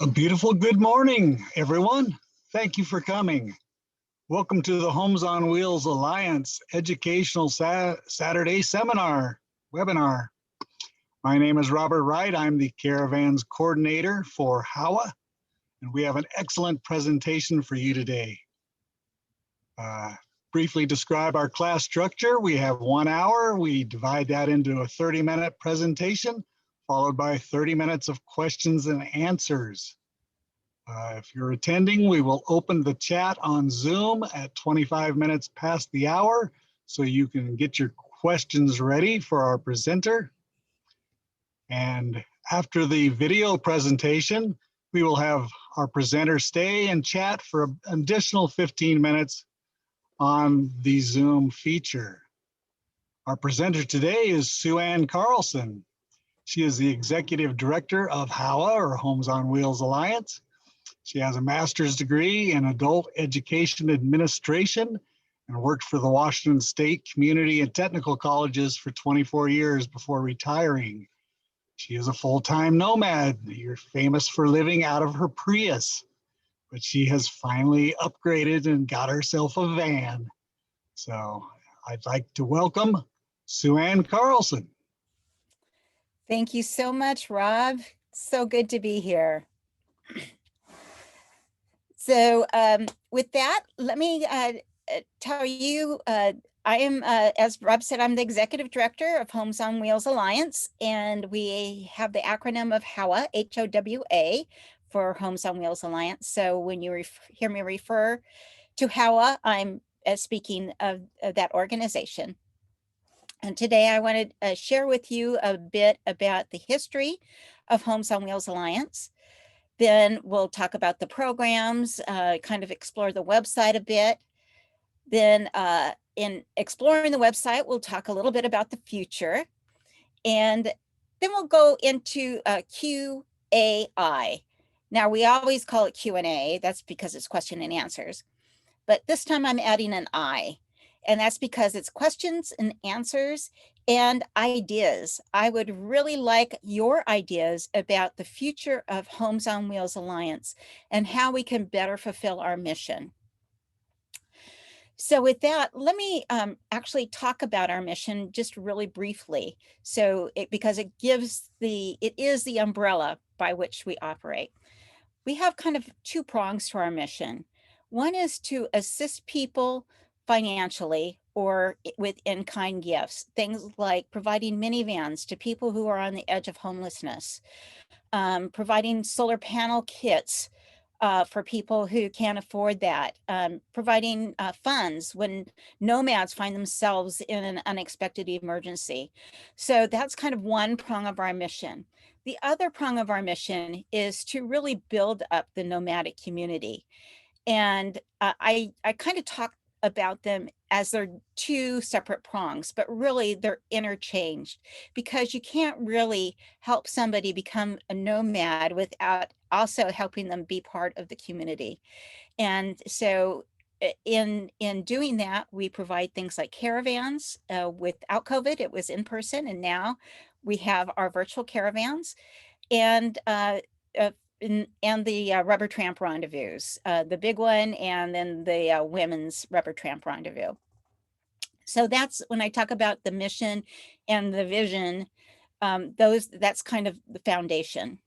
A beautiful good morning, everyone. Thank you for coming. Welcome to the Homes on Wheels Alliance Educational Saturday Seminar webinar. My name is Robert Wright. I'm the Caravans coordinator for HOWA, and we have an excellent presentation for you today. Briefly describe our class structure. We have 1 hour. We divide that into a 30-minute presentation, followed by 30 minutes of questions and answers. If you're attending, we will open the chat on Zoom at 25 minutes past the hour, so you can get your questions ready for our presenter. And after the video presentation, we will have our presenter stay and chat for an additional 15 minutes on the Zoom feature. Our presenter today is Suanne Carlson. She is the Executive Director of HOWA, or Homes on Wheels Alliance. She has a master's degree in adult education administration and worked for the Washington State Community and Technical Colleges for 24 years before retiring. She is a full-time nomad. You're famous for living out of her Prius, but she has finally upgraded and got herself a van. So I'd like to welcome Suanne Carlson. Thank you so much, Rob. So good to be here. So with that, let me tell you, I am, as Rob said, I'm the Executive Director of Homes on Wheels Alliance, and we have the acronym of HOWA, H-O-W-A, for Homes on Wheels Alliance. So when you hear me refer to HOWA, I'm speaking of that organization. And today I want to share with you a bit about the history of Homes on Wheels Alliance. Then we'll talk about the programs, kind of explore the website a bit. Then in exploring the website, we'll talk a little bit about the future. And then we'll go into Q&A. Now, we always call it Q&A. That's because it's question and answers. But this time I'm adding an I. And that's because it's questions and answers and ideas. I would really like your ideas about the future of Homes on Wheels Alliance and how we can better fulfill our mission. So with that, let me actually talk about our mission just really briefly. So because it is the umbrella by which we operate. We have kind of two prongs to our mission. One is to assist people financially or with in-kind gifts, things like providing minivans to people who are on the edge of homelessness, providing solar panel kits for people who can't afford that, providing funds when nomads find themselves in an unexpected emergency. So that's kind of one prong of our mission. The other prong of our mission is to really build up the nomadic community. And I kind of talk about them as they're two separate prongs, but really they're interchanged, because you can't really help somebody become a nomad without also helping them be part of the community. And so in doing that, we provide things like caravans. Without COVID, it was in person, and now we have our virtual caravans, and the rubber tramp rendezvous, the big one, and then the women's rubber tramp rendezvous. So that's when I talk about the mission and the vision, that's kind of the foundation.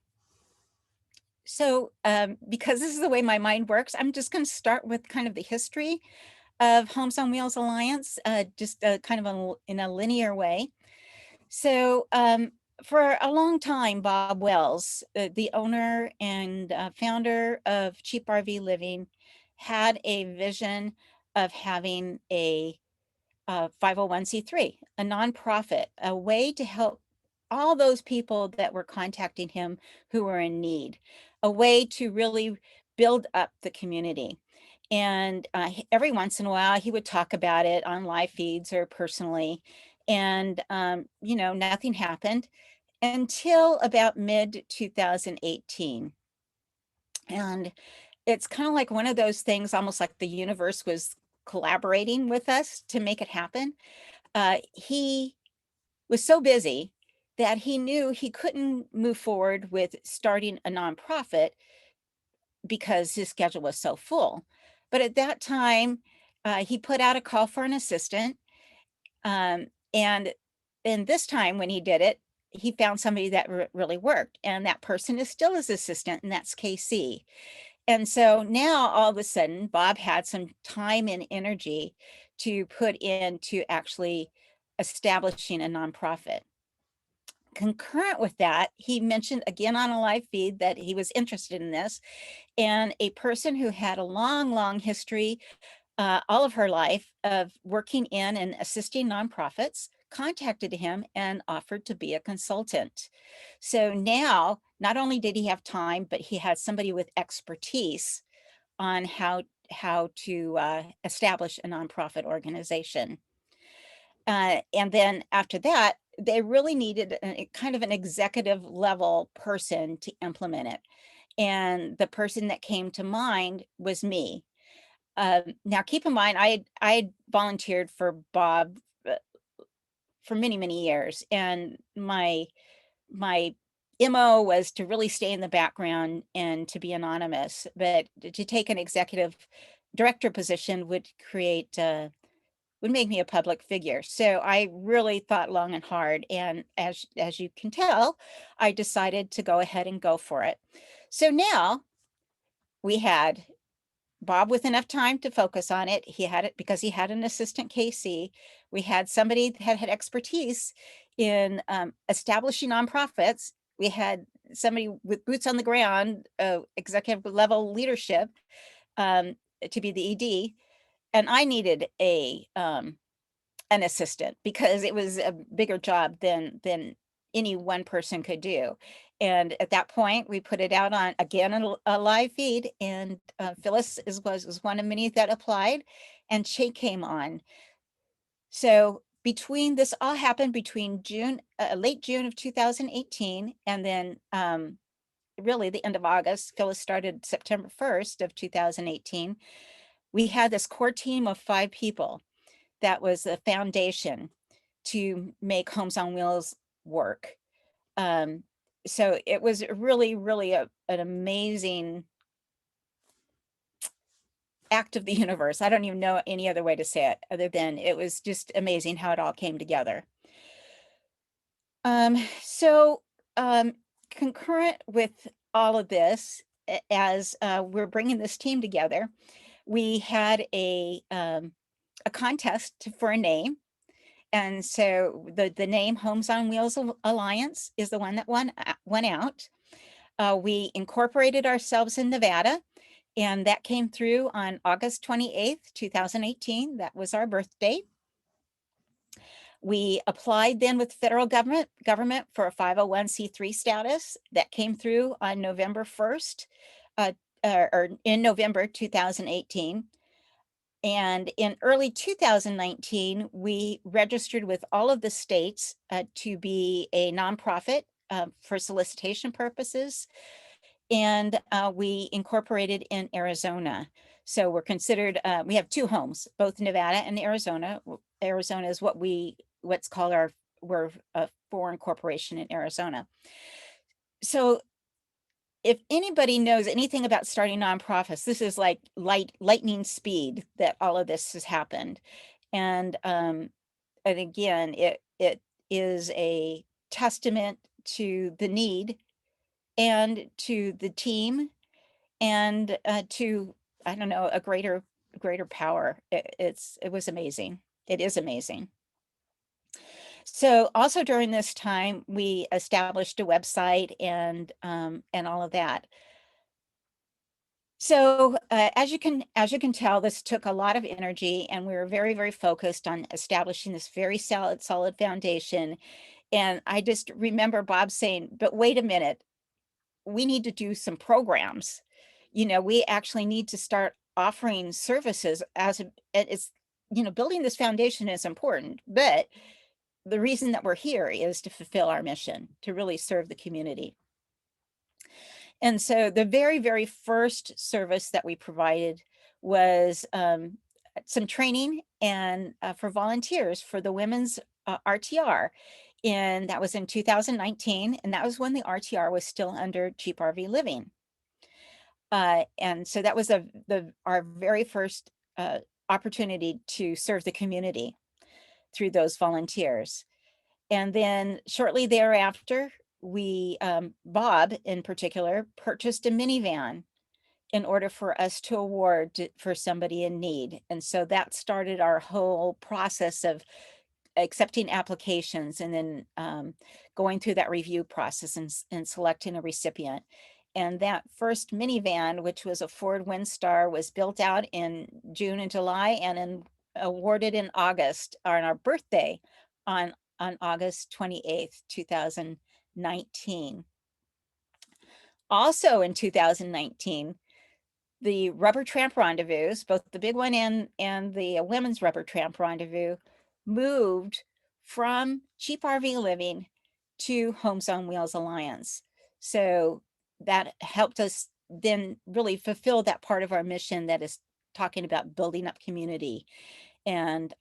So because this is the way my mind works, I'm just going to start with kind of the history of Homes on Wheels Alliance, just kind of in a linear way. So for a long time, Bob Wells, the owner and founder of Cheap RV Living, had a vision of having a 501c3, a nonprofit, a way to help all those people that were contacting him who were in need, a way to really build up the community. And every once in a while, he would talk about it on live feeds or personally. And, nothing happened until about mid-2018. And it's kind of like one of those things, almost like the universe was collaborating with us to make it happen. He was so busy that he knew he couldn't move forward with starting a nonprofit because his schedule was so full. But at that time, he put out a call for an assistant. And this time when he did it, he found somebody that really worked. And that person is still his assistant, and that's KC. And so now all of a sudden, Bob had some time and energy to put into actually establishing a nonprofit. Concurrent with that, he mentioned again on a live feed that he was interested in this, and a person who had a long history, all of her life, of working in and assisting nonprofits, contacted him and offered to be a consultant. So now, not only did he have time, but he had somebody with expertise on how to establish a nonprofit organization. And then after that, they really needed kind of an executive level person to implement it. And the person that came to mind was me. Now, keep in mind, I volunteered for Bob for many years, and my MO was to really stay in the background and to be anonymous. But to take an executive director position would make me a public figure. So I really thought long and hard. And as you can tell, I decided to go ahead and go for it. So now we had Bob with enough time to focus on it. He had it because he had an assistant KC. We had somebody that had expertise in establishing nonprofits. We had somebody with boots on the ground, executive level leadership, to be the ED. And I needed an assistant because it was a bigger job than any one person could do. And at that point, we put it out on again a live feed, and Phyllis was one of many that applied, and she came on. So between this all happened between late June of 2018, and then really the end of August. Phyllis started September 1st of 2018. We had this core team of 5 people that was the foundation to make Homes on Wheels work. So it was really an amazing act of the universe. I don't even know any other way to say it other than it was just amazing how it all came together. So concurrent with all of this, as we're bringing this team together, we had a contest for a name. And so the name Homes on Wheels Alliance is the one that won out. We incorporated ourselves in Nevada, and that came through on August 28th, 2018. That was our birth date. We applied then with the federal government for a 501c3 status. That came through on November 1st, or in November 2018. And in early 2019, we registered with all of the states to be a nonprofit for solicitation purposes. And we incorporated in Arizona. So we're considered, we have 2 homes, both Nevada and Arizona. Arizona is what's called we're a foreign corporation in Arizona. So if anybody knows anything about starting nonprofits, this is like lightning speed that all of this has happened. And again, it is a testament to the need and to the team and to, I don't know, a greater power. It was amazing. It is amazing. So also during this time, we established a website and all of that. So as you can tell, this took a lot of energy, and we were very focused on establishing this very solid foundation. And I just remember Bob saying, but wait a minute, we need to do some programs. We actually need to start offering services it's, building this foundation is important, but the reason that we're here is to fulfill our mission, to really serve the community. And so the very first service that we provided was some training and for volunteers for the women's RTR. And that was in 2019. And that was when the RTR was still under cheap RV living. And so that was our very first opportunity to serve the community through those volunteers. And then shortly thereafter, we, Bob in particular, purchased a minivan in order for us to award for somebody in need. And so that started our whole process of accepting applications and then going through that review process and selecting a recipient. And that first minivan, which was a Ford Windstar, was built out in June and July and then awarded in August, on our birthday, on August 28th, 2019. Also in 2019, the Rubber Tramp Rendezvous, both the big one and the Women's Rubber Tramp Rendezvous, moved from Cheap RV Living to Homes on Wheels Alliance. So that helped us then really fulfill that part of our mission that is talking about building up community and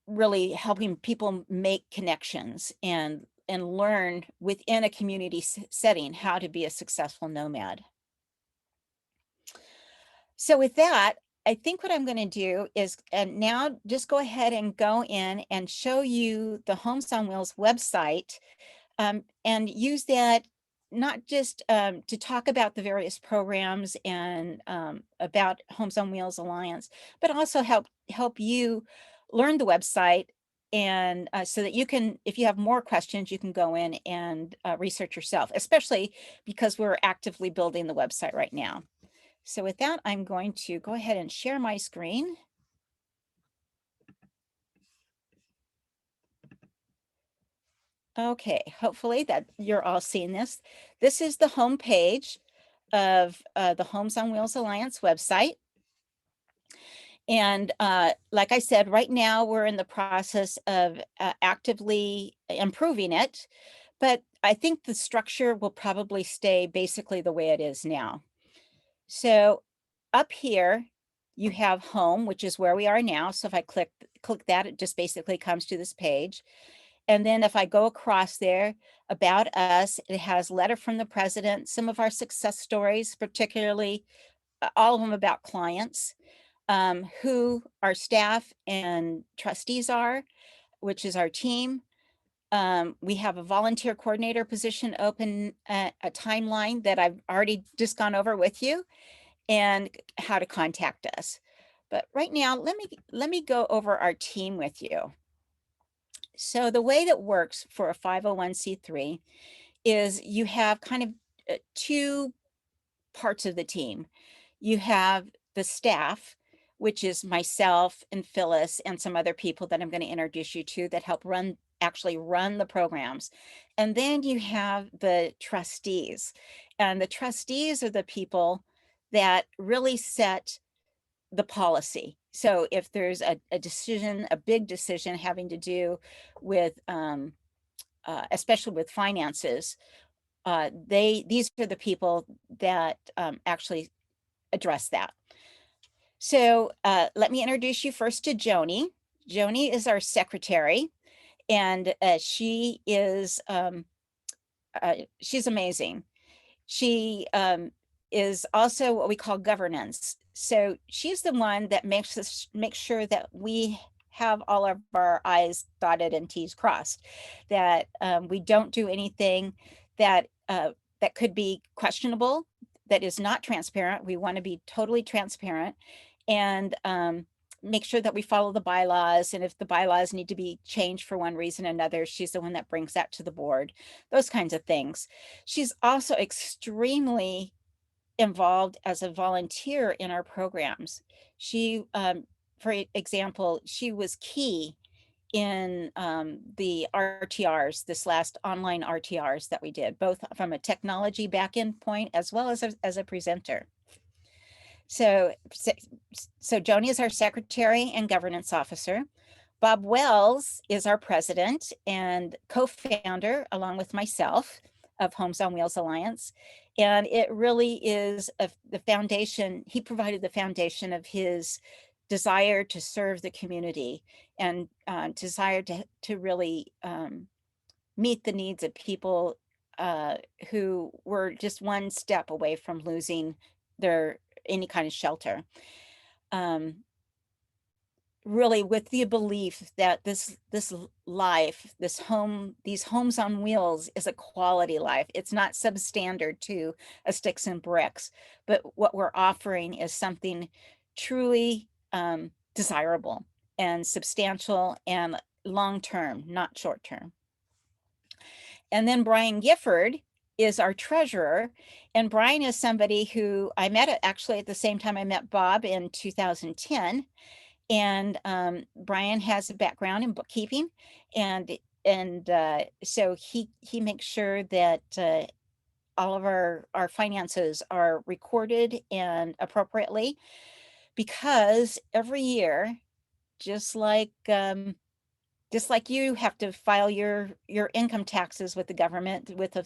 really helping people make connections and learn within a community setting how to be a successful nomad. So with that, I think what I'm going to do is now just go ahead and go in and show you the Homes on Wheels website and use that not just to talk about the various programs and about Homes on Wheels Alliance, but also help you learn the website, and so that you can, if you have more questions, you can go in and research yourself, especially because we're actively building the website right now. So with that, I'm going to go ahead and share my screen. Okay, hopefully that you're all seeing this. This is the home page of the Homes on Wheels Alliance website. And like I said, right now we're in the process of actively improving it, but I think the structure will probably stay basically the way it is now. So up here, you have home, which is where we are now. So if I click that, it just basically comes to this page. And then if I go across there, about us, it has letter from the president, some of our success stories, particularly all of them about clients, who our staff and trustees are, which is our team. We have a volunteer coordinator position open, a timeline that I've already just gone over with you, and how to contact us. But right now, let me go over our team with you. So the way that works for a 501c3 is you have kind of two parts of the team. You have the staff, which is myself and Phyllis and some other people that I'm going to introduce you to that help actually run the programs. And then you have the trustees. And the trustees are the people that really set the policy. So if there's a decision, a big decision having to do with, especially with finances, these are the people that actually address that. So let me introduce you first to Joni. Joni is our secretary, and she is she's amazing. She is also what we call governance. So she's the one that makes sure that we have all of our I's dotted and T's crossed, that we don't do anything that that could be questionable, that is not transparent. We want to be totally transparent and make sure that we follow the bylaws. And if the bylaws need to be changed for one reason or another, she's the one that brings that to the board, those kinds of things. She's also extremely involved as a volunteer in our programs. She, for example, she was key in the RTRs, this last online RTRs that we did, both from a technology back-end point as well as a presenter. So Joni is our secretary and governance officer. Bob Wells is our president and co-founder, along with myself, of Homes on Wheels Alliance. And it really is the foundation. He provided the foundation of his desire to serve the community and desire to really meet the needs of people who were just one step away from losing any kind of shelter. Really with the belief that this life, these homes on wheels is a quality life. It's not substandard to a sticks and bricks, but what we're offering is something truly desirable and substantial and long-term, not short-term. And then Brian Gifford is our treasurer. And Brian is somebody who I met actually at the same time I met Bob in 2010. And Brian has a background in bookkeeping, and so he makes sure that all of our finances are recorded and appropriately, because every year, just like you have to file your income taxes with the government with a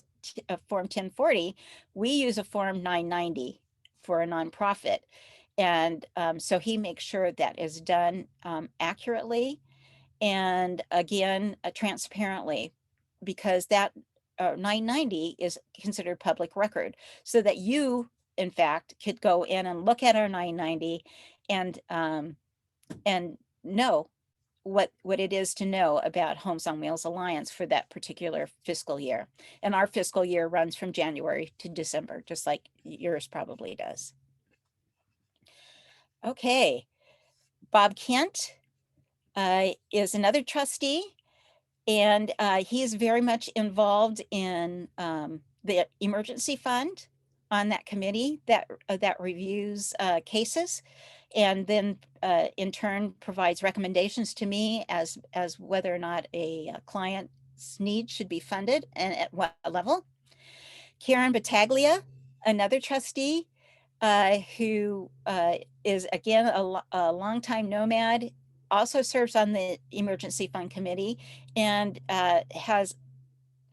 form 1040, we use a form 990 for a nonprofit. And so he makes sure that is done accurately and again, transparently, because that 990 is considered public record, so that you, in fact, could go in and look at our 990 and know what it is to know about Homes on Wheels Alliance for that particular fiscal year. And our fiscal year runs from January to December, just like yours probably does. Okay, Bob Kent is another trustee, and he is very much involved in the emergency fund on that committee that reviews cases, and then in turn provides recommendations to me as whether or not a client's needs should be funded and at what level. Karen Battaglia, another trustee, who is again a longtime nomad, also serves on the emergency fund committee, and has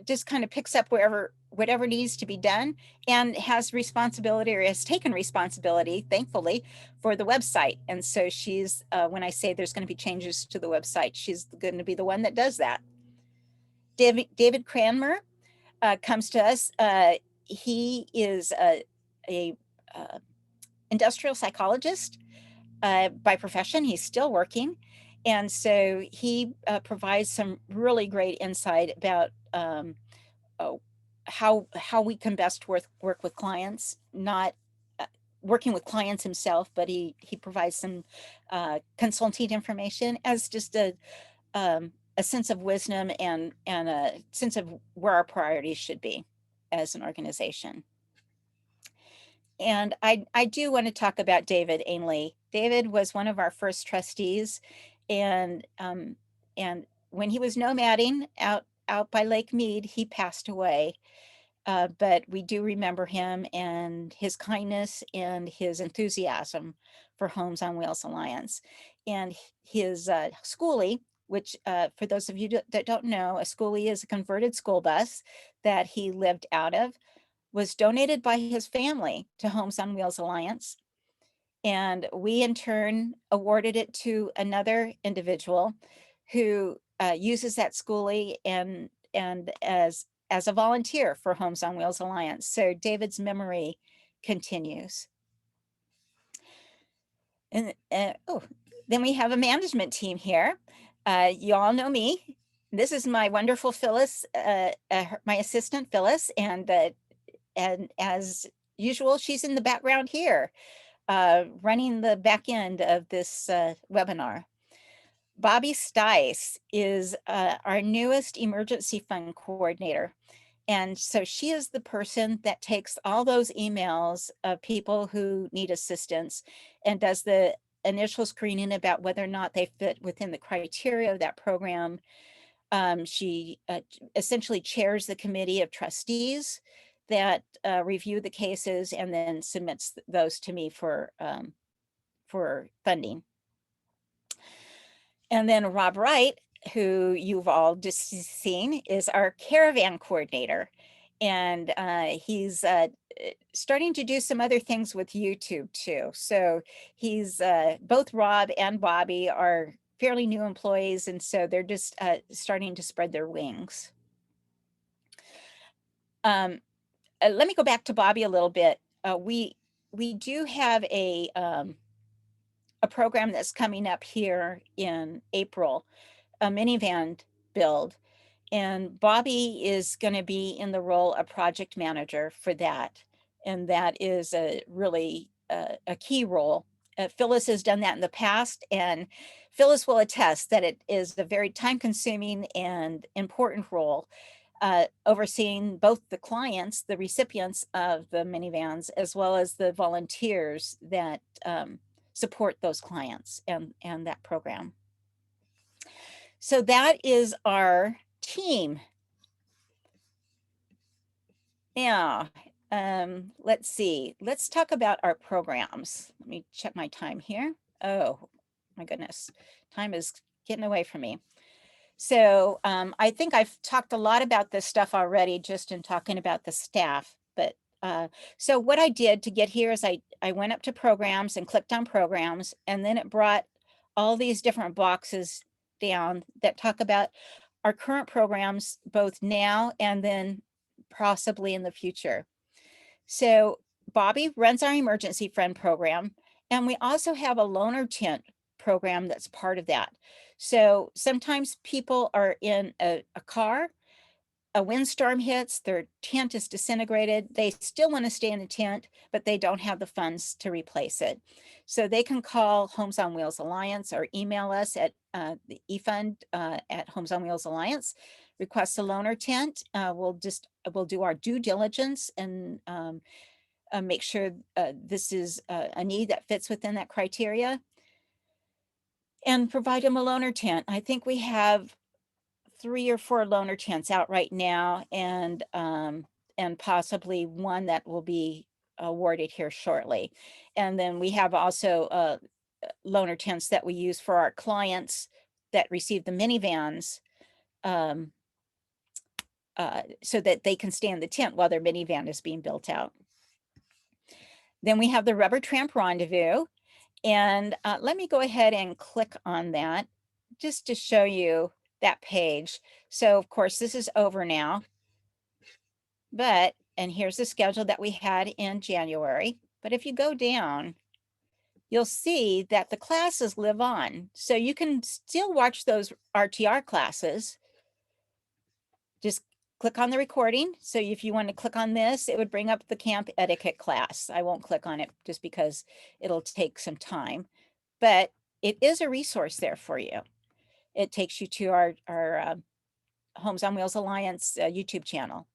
just kind of picks up whatever needs to be done, and has responsibility, or has taken responsibility, thankfully, for the website. And so she's, when I say there's going to be changes to the website, she's going to be the one that does that. David Cranmer comes to us. He is a industrial psychologist by profession. He's still working. And so he provides some really great insight about how we can best work with clients, not working with clients himself, but he provides some consulting information as just a sense of wisdom and a sense of where our priorities should be as an organization. And I do want to talk about David Ainley. David was one of our first trustees, and when he was nomading out by Lake Mead, he passed away. But we do remember him and his kindness and his enthusiasm for Homes on Wheels Alliance. And his schoolie, which for those of you that don't know, a schoolie is a converted school bus that he lived out of, was donated by his family to Homes on Wheels Alliance. And we in turn awarded it to another individual who uses that schoolie and as a volunteer for Homes on Wheels Alliance. So David's memory continues. And then we have a management team here. You all know me. This is my wonderful Phyllis, my assistant Phyllis, and as usual, she's in the background here, running the back end of this webinar. Bobby Stice is our newest emergency fund coordinator. And so she is the person that takes all those emails of people who need assistance and does the initial screening about whether or not they fit within the criteria of that program. She essentially chairs the committee of trustees that review the cases and then submits those to me for funding. And then Rob Wright, who you've all just seen, is our caravan coordinator. And he's starting to do some other things with YouTube too. So he's, both Rob and Bobby are fairly new employees, and so they're just starting to spread their wings. Let me go back to Bobby a little bit. We do have a program that's coming up here in April, a minivan build. And Bobby is going to be in the role of project manager for that. And that is a really a key role. Phyllis has done that in the past, and Phyllis will attest that it is a very time-consuming and important role, overseeing both the clients, the recipients of the minivans, as well as the volunteers that support those clients and that program. So that is our team. Now, let's see. Let's talk about our programs. Let me check my time here. Oh, my goodness. Time is getting away from me. So I think I've talked a lot about this stuff already just in talking about the staff. But so what I did to get here is I went up to programs and clicked on programs, and then it brought all these different boxes down that talk about our current programs, both now and then possibly in the future. So Bobby runs our emergency friend program, and we also have a loaner tent program that's part of that. So sometimes people are in a car, a windstorm hits, their tent is disintegrated, they still want to stay in the tent, but they don't have the funds to replace it. So they can call Homes on Wheels Alliance or email us at the eFund at Homes on Wheels Alliance, request a loaner tent. We'll do our due diligence and make sure this is a need that fits within that criteria, and provide them a loaner tent. I think we have 3 or 4 loaner tents out right now, and possibly one that will be awarded here shortly. And then we have also loaner tents that we use for our clients that receive the minivans, so that they can stay in the tent while their minivan is being built out. Then we have the Rubber Tramp Rendezvous. And let me go ahead and click on that just to show you that page. So of course, this is over now. And here's the schedule that we had in January. But if you go down, you'll see that the classes live on. So you can still watch those RTR classes. Just click on the recording. So if you want to click on this, it would bring up the camp etiquette class. I won't click on it just because it'll take some time, but it is a resource there for you. It takes you to our Homes on Wheels Alliance YouTube channel.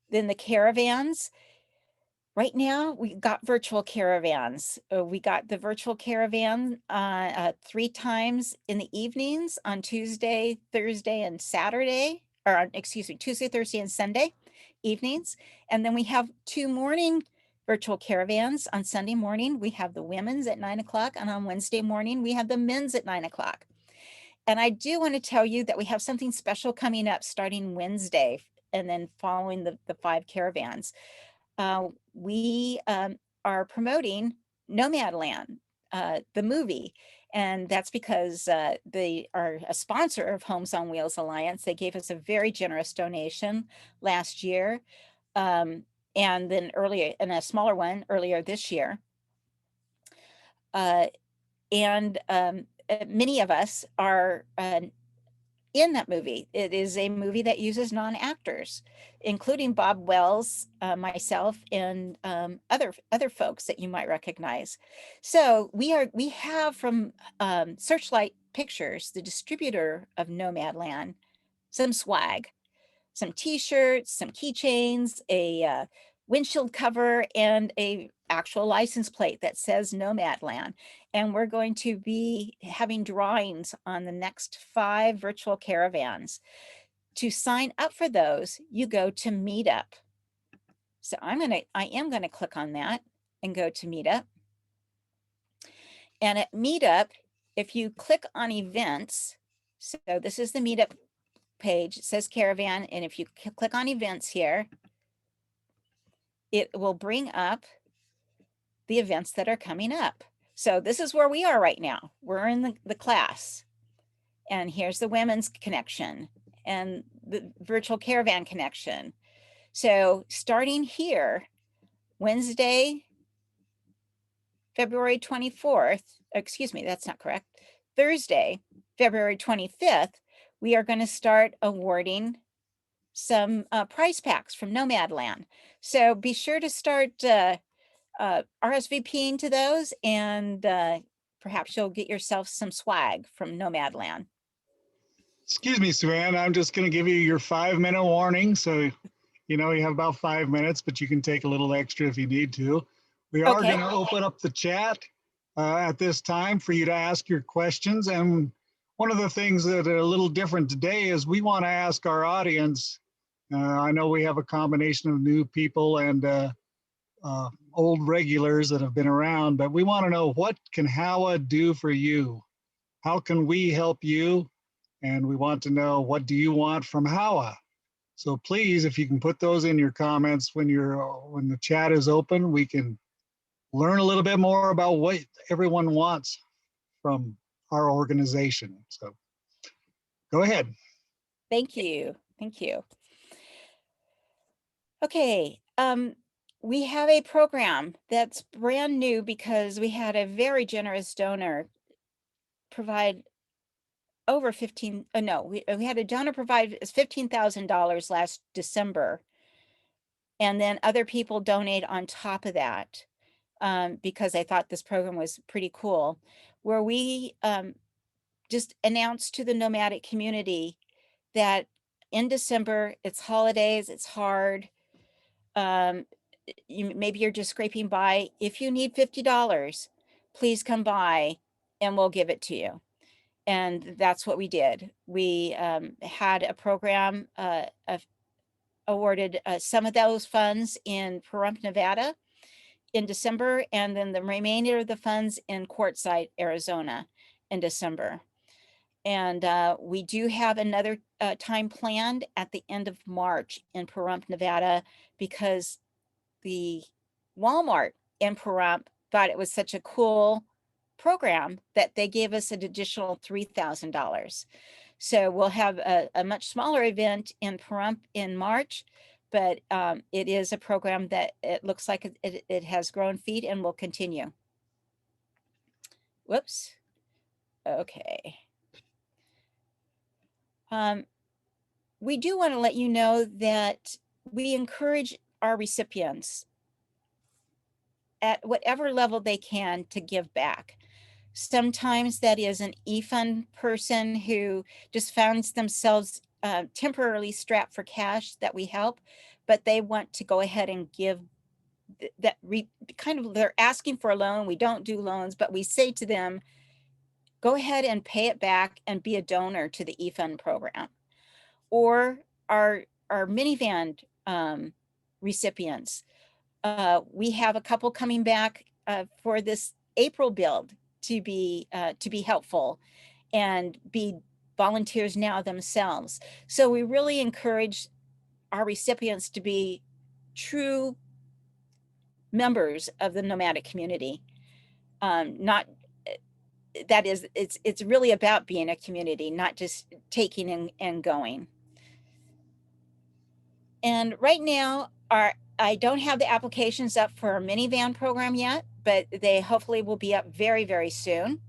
Then the caravans. Right now, we got virtual caravans. We got the virtual caravan 3 times in the evenings on Tuesday, Thursday, and Saturday, or excuse me, Tuesday, Thursday, and Sunday evenings. And then we have 2 morning virtual caravans. On Sunday morning, we have the women's at 9 o'clock, and on Wednesday morning, we have the men's at 9 o'clock. And I do want to tell you that we have something special coming up starting Wednesday, and then following the 5 caravans. We are promoting Nomadland, the movie. And that's because they are a sponsor of Homes on Wheels Alliance. They gave us a very generous donation last year. And then earlier, and a smaller one earlier this year. Many of us are in that movie. It is a movie that uses non-actors, including Bob Wells, myself, and other folks that you might recognize. So we have from Searchlight Pictures, the distributor of Nomadland, some swag, some t-shirts, some keychains, a windshield cover, and a actual license plate that says Nomadland. And we're going to be having drawings on the next 5 virtual caravans. To sign up for those, you go to Meetup. So I am gonna click on that and go to Meetup. And at Meetup, if you click on events, so this is the Meetup page, it says caravan, and if you click on events here, it will bring up the events that are coming up. So this is where we are right now. We're in the class, and here's the women's connection and the virtual caravan connection. So starting here, Wednesday, February 24th, excuse me, that's not correct. Thursday, February 25th, we are going to start awarding some prize packs from Nomadland. So be sure to start RSVPing to those, and perhaps you'll get yourself some swag from Nomadland. Excuse me, Suanne, I'm just going to give you your 5-minute warning. So, you have about 5 minutes, but you can take a little extra if you need to. We are Okay. going to open up the chat at this time for you to ask your questions. And one of the things that are a little different today is we want to ask our audience. I know we have a combination of new people and old regulars that have been around, but we want to know, what can HOWA do for you? How can we help you? And we want to know, what do you want from HOWA? So please, if you can put those in your comments when the chat is open, we can learn a little bit more about what everyone wants from our organization. So go ahead. Thank you. Thank you. Okay. We have a program that's brand new because we had a very generous donor provide over 15, no, we had a donor provide $15,000 last December. And then other people donate on top of that because I thought this program was pretty cool, where we just announced to the nomadic community that in December, it's holidays, it's hard. Maybe you're just scraping by. If you need $50, please come by and we'll give it to you. And that's what we did. We had a program awarded some of those funds in Pahrump, Nevada in December, and then the remainder of the funds in Quartzsite, Arizona in December. And we do have another time planned at the end of March in Pahrump, Nevada, because the Walmart in Pahrump thought it was such a cool program that they gave us an additional $3,000. So we'll have a much smaller event in Pahrump in March, but it is a program that it looks like it has grown feet and will continue. Whoops. Okay. We do want to let you know that we encourage our recipients at whatever level they can to give back. Sometimes that is an e-fund person who just finds themselves temporarily strapped for cash that we help, but they want to go ahead and give that they're asking for a loan. We don't do loans, but we say to them, go ahead and pay it back and be a donor to the e-fund program. Or our minivan recipients. We have a couple coming back for this April build to be helpful and be volunteers now themselves. So we really encourage our recipients to be true members of the nomadic community. Not that is, it's really about being a community, not just taking and going. And right now, I don't have the applications up for our minivan program yet, but they hopefully will be up very, very soon.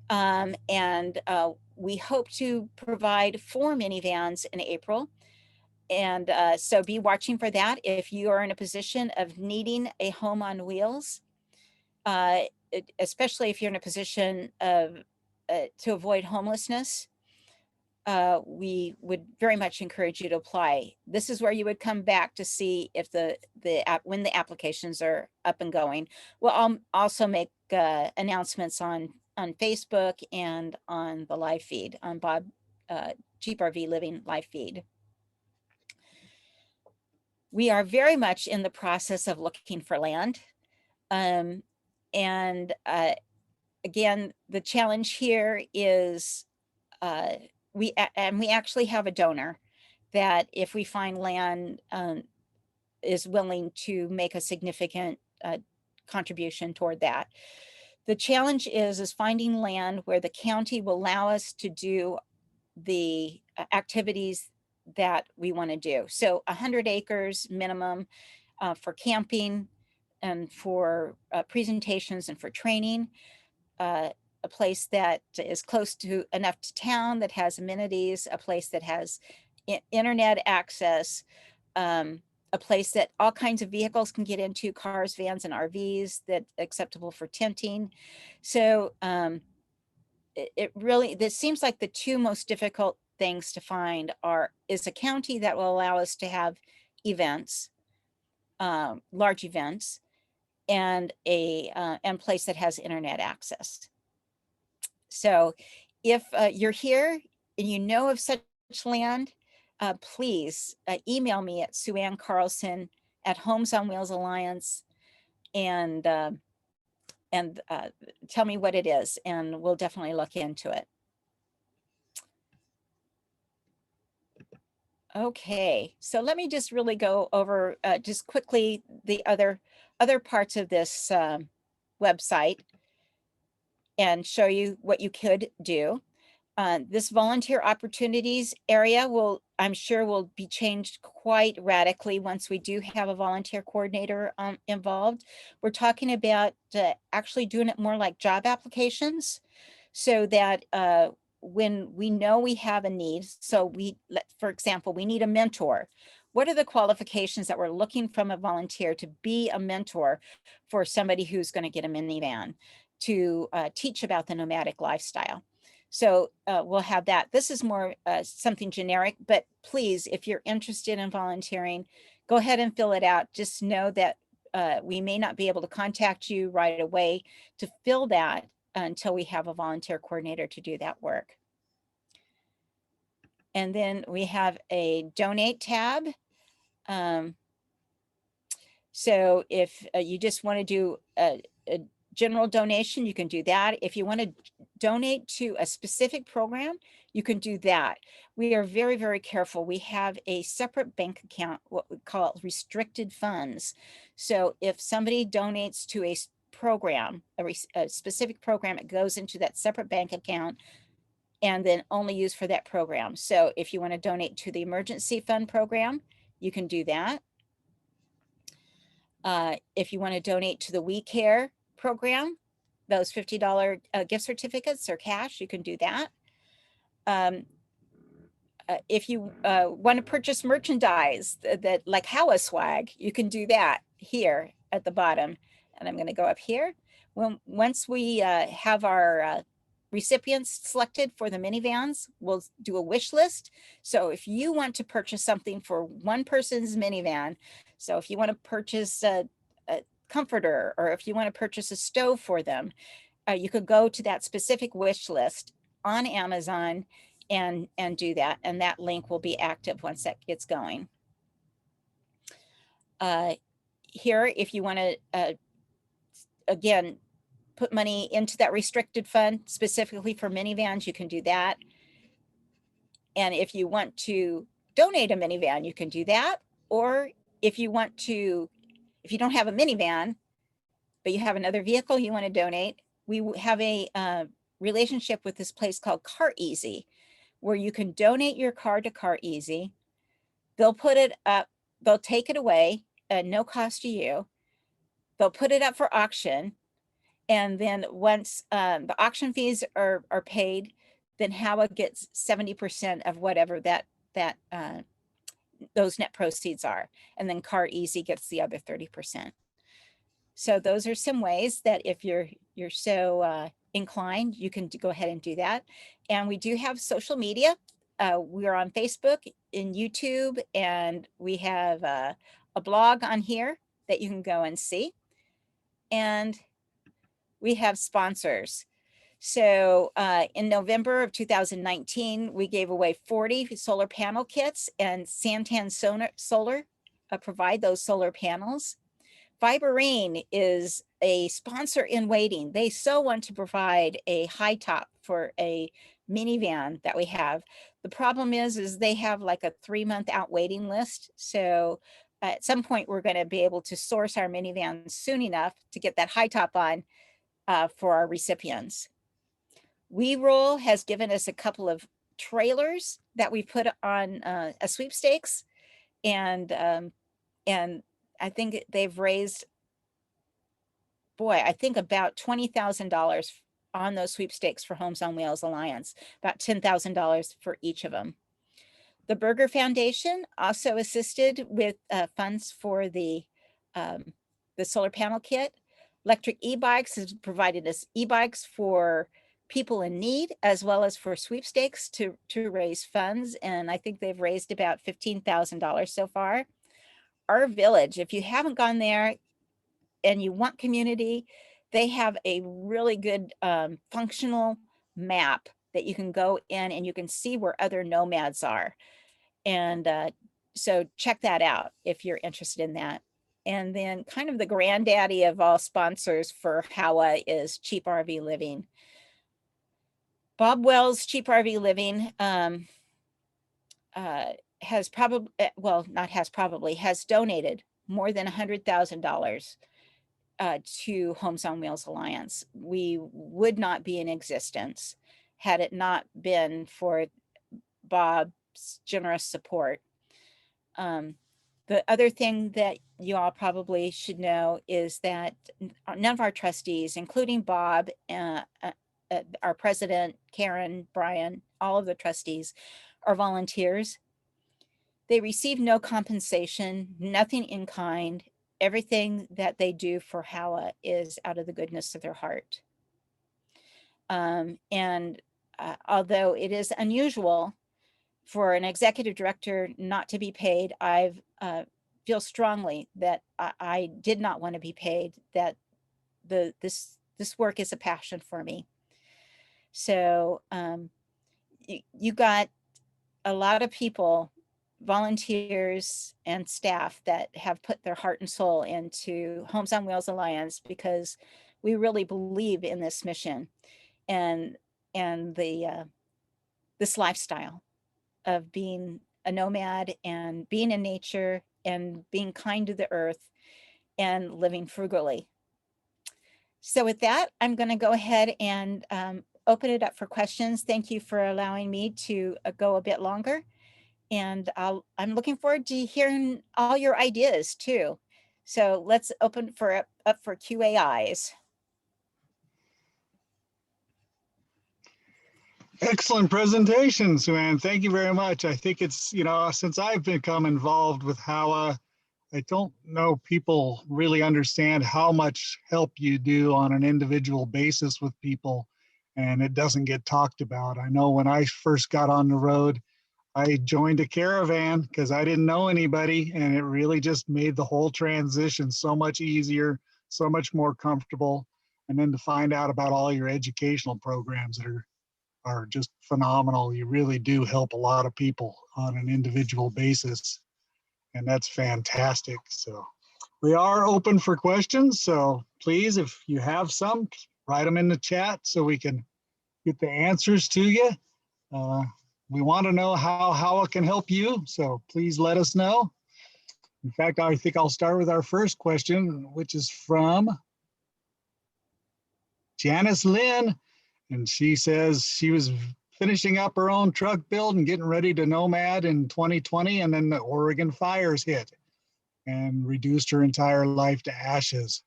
And we hope to provide 4 minivans in April. And so be watching for that. If you are in a position of needing a home on wheels, especially if you're in a position of to avoid homelessness, we would very much encourage you to apply. This is where you would come back to see if when the applications are up and going. We'll also make announcements on Facebook and on the live feed, on Bob Jeep RV Living live feed. We are very much in the process of looking for land. And again, the challenge here is we actually have a donor that, if we find land, is willing to make a significant contribution toward that. The challenge is finding land where the county will allow us to do the activities that we want to do. So 100 acres minimum for camping and for presentations and for training. A place that is close to enough to town, that has amenities, a place that has internet access, a place that all kinds of vehicles can get into, cars, vans, and RVs, that acceptable for tenting. So it really, this seems like the two most difficult things to find is a county that will allow us to have events, large events, and a place that has internet access. So if you're here and you know of such land, please email me at Suanne Carlson at Homes on Wheels Alliance, and tell me what it is, and we'll definitely look into it. Okay, so let me just really go over just quickly the other parts of this website and show you what you could do. This volunteer opportunities area I'm sure will be changed quite radically once we do have a volunteer coordinator involved. We're talking about actually doing it more like job applications, so that when we know we have a need, so for example, we need a mentor. What are the qualifications that we're looking from a volunteer to be a mentor for somebody who's going to get a minivan to teach about the nomadic lifestyle? So we'll have that. This is more something generic, but please, if you're interested in volunteering, go ahead and fill it out. Just know that we may not be able to contact you right away to fill that until we have a volunteer coordinator to do that work. And then we have a donate tab. So if you just want to do a general donation, you can do that. If you want to donate to a specific program, you can do that. We are very, very careful. We have a separate bank account, what we call restricted funds. So if somebody donates to a program, a specific program, it goes into that separate bank account and then only used for that program. So if you want to donate to the emergency fund program, you can do that. If you want to donate to the We Care program, those $50 gift certificates or cash, you can do that. If you want to purchase merchandise that like HOWA swag, you can do that here at the bottom. And I'm going to go up here. Once we have our recipients selected for the minivans, we'll do a wish list. So if you want to purchase something for one person's minivan, so if you want to purchase a comforter, or if you want to purchase a stove for them, you could go to that specific wish list on Amazon and do that. And that link will be active once that gets going. Here, if you want to, again, put money into that restricted fund specifically for minivans, you can do that. And if you want to donate a minivan, you can do that. Or if you want to, if you don't have a minivan, but you have another vehicle you want to donate, we have a relationship with this place called Car Easy, where you can donate your car to Car Easy. They'll put it up, they'll take it away at no cost to you. They'll put it up for auction. And then once the auction fees are paid, then HOWA gets 70% of whatever those net proceeds are. And then Car Easy gets the other 30%. So those are some ways that if you're so inclined, you can go ahead and do that. And we do have social media. We are on Facebook and YouTube, and we have a blog on here that you can go and see. And we have sponsors. So in November of 2019, we gave away 40 solar panel kits, and Santan Solar provide those solar panels. Fiberine is a sponsor in waiting. They so want to provide a high top for a minivan that we have. The problem is they have like a 3-month out waiting list. So at some point, we're going to be able to source our minivans soon enough to get that high top on for our recipients. WeRoll has given us a couple of trailers that we put on a sweepstakes, and I think they've raised, boy, I think about $20,000 on those sweepstakes for Homes on Wheels Alliance, about $10,000 for each of them. The Berger Foundation also assisted with funds for the solar panel kit. Electric e-bikes has provided us e-bikes for people in need, as well as for sweepstakes to raise funds. And I think they've raised about $15,000 so far. Our village, if you haven't gone there and you want community, they have a really good functional map that you can go in and you can see where other nomads are. And so check that out if you're interested in that. And then kind of the granddaddy of all sponsors for HOWA is Cheap RV Living. Bob Wells Cheap RV Living has probably, well, not has probably, has donated more than $100,000 to Homes on Wheels Alliance. We would not be in existence had it not been for Bob's generous support. The other thing that you all probably should know is that none of our trustees, including Bob, our president, Karen, Brian, all of the trustees are volunteers. They receive no compensation, nothing in kind. Everything that they do for HOWA is out of the goodness of their heart. Although it is unusual for an executive director not to be paid, I feel strongly that I did not want to be paid, that this work is a passion for me. So you got a lot of people, volunteers and staff that have put their heart and soul into Homes on Wheels Alliance, because we really believe in this mission and this lifestyle of being a nomad and being in nature and being kind to the earth and living frugally. So with that, I'm going to go ahead and open it up for questions. Thank you for allowing me to go a bit longer. And I'm looking forward to hearing all your ideas too. So let's open up for QAIs. Excellent presentation, Suanne. Thank you very much. I think it's, since I've become involved with HOWA, I don't know people really understand how much help you do on an individual basis with people, and it doesn't get talked about. I know when I first got on the road, I joined a caravan because I didn't know anybody, and it really just made the whole transition so much easier, so much more comfortable. And then to find out about all your educational programs that are just phenomenal. You really do help a lot of people on an individual basis, and that's fantastic. So we are open for questions. So please, if you have some, write them in the chat so we can get the answers to you. We want to know how HOWA can help you, so please let us know. In fact, I think I'll start with our first question, which is from Janice Lynn. And she says she was finishing up her own truck build and getting ready to nomad in 2020, and then the Oregon fires hit and reduced her entire life to ashes,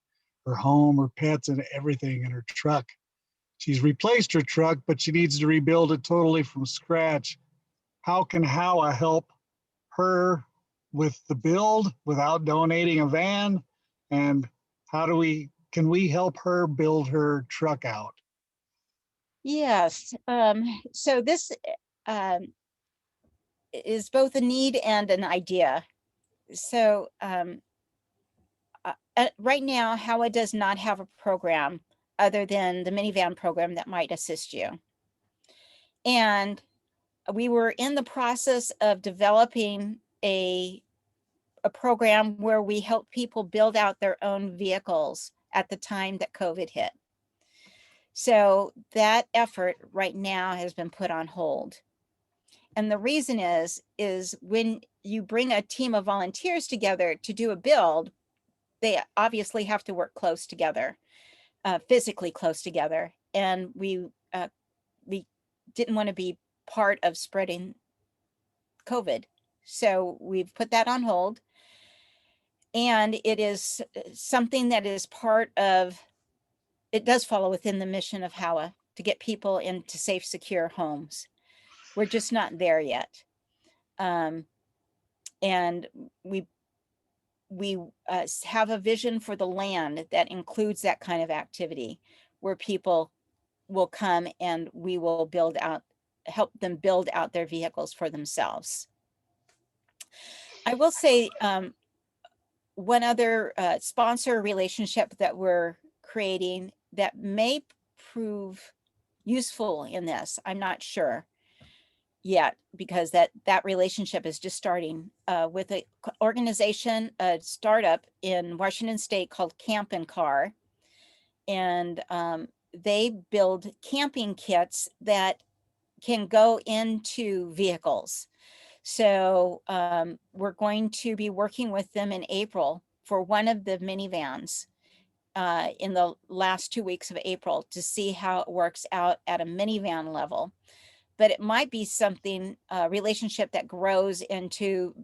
her home, her pets, and everything in her truck. She's replaced her truck, but she needs to rebuild it totally from scratch. How can HOWA help her with the build without donating a van? And can we help her build her truck out? Yes. So this is both a need and an idea. So right now, HOWA does not have a program other than the minivan program that might assist you. And we were in the process of developing a program where we help people build out their own vehicles at the time that COVID hit. So that effort right now has been put on hold. And the reason is when you bring a team of volunteers together to do a build, they obviously have to work close together, physically close together. And we didn't want to be part of spreading COVID. So we've put that on hold. And it is something that is part of, it does follow within the mission of HOWA to get people into safe, secure homes. We're just not there yet. And we have a vision for the land that includes that kind of activity, where people will come and we will help them build out their vehicles for themselves. I will say one other sponsor relationship that we're creating that may prove useful in this, I'm not sure yet, because that relationship is just starting with an organization, a startup in Washington State called Camp and Car. And they build camping kits that can go into vehicles. So we're going to be working with them in April for one of the minivans in the last 2 weeks of April to see how it works out at a minivan level. But it might be something, relationship that grows into,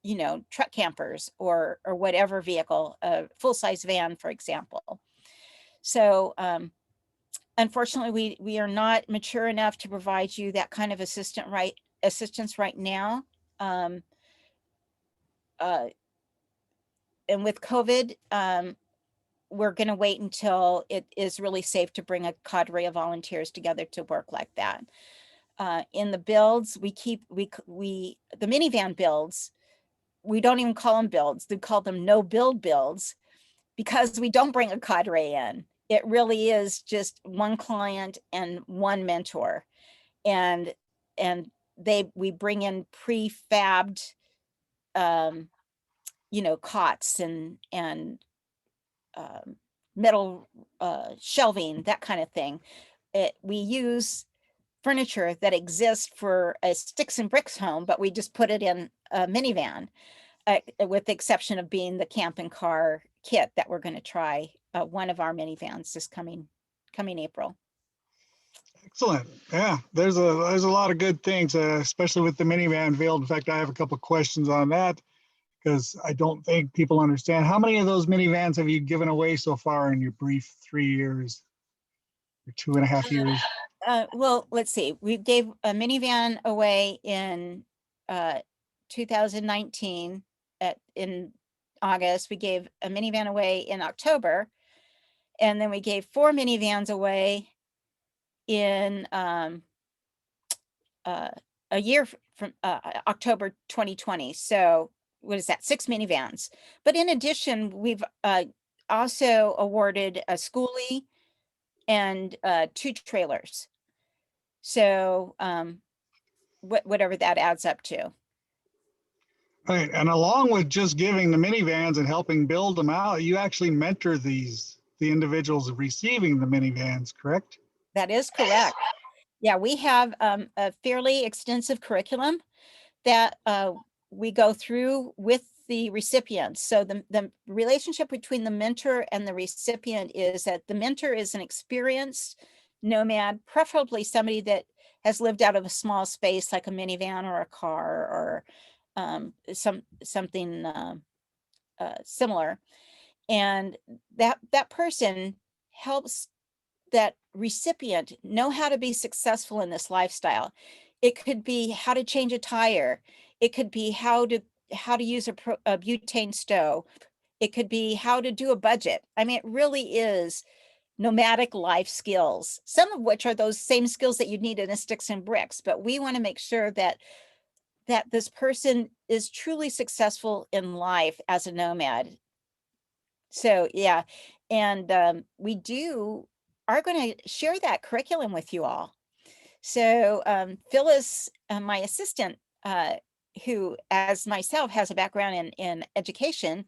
you know, truck campers or whatever vehicle, a full-size van, for example. So unfortunately, we are not mature enough to provide you that kind of assistance right now. And with COVID, we're going to wait until it is really safe to bring a cadre of volunteers together to work like that. In the builds, the minivan builds, we don't even call them builds. We call them no build builds, because we don't bring a cadre in. It really is just one client and one mentor. And we bring in prefabbed, you know, cots and metal shelving, that kind of thing. We use furniture that exists for a sticks and bricks home, but we just put it in a minivan, with the exception of being the Camp and Car kit that we're going to try one of our minivans this coming April. Excellent. Yeah, there's a lot of good things, especially with the minivan build. In fact, I have a couple of questions on that, because I don't think people understand. How many of those minivans have you given away so far in your brief 3 years or 2.5 years? Well, let's see. We gave a minivan away in 2019 in August. We gave a minivan away in October, and then we gave 4 minivans away in a year from October 2020. So what is that? 6 minivans. But in addition, we've also awarded a schoolie and 2 trailers. So whatever that adds up to. Right. And along with just giving the minivans and helping build them out, you actually mentor the individuals receiving the minivans, correct? That is correct. Yeah, we have a fairly extensive curriculum that we go through with the recipients. So the relationship between the mentor and the recipient is that the mentor is an experienced nomad, preferably somebody that has lived out of a small space like a minivan or a car or something similar. And that person helps that recipient know how to be successful in this lifestyle. It could be how to change a tire. It could be how to use a butane stove. It could be how to do a budget. I mean, it really is nomadic life skills, some of which are those same skills that you'd need in a sticks and bricks. But we want to make sure that this person is truly successful in life as a nomad. So yeah, and we are going to share that curriculum with you all. So Phyllis, my assistant, who as myself has a background in education,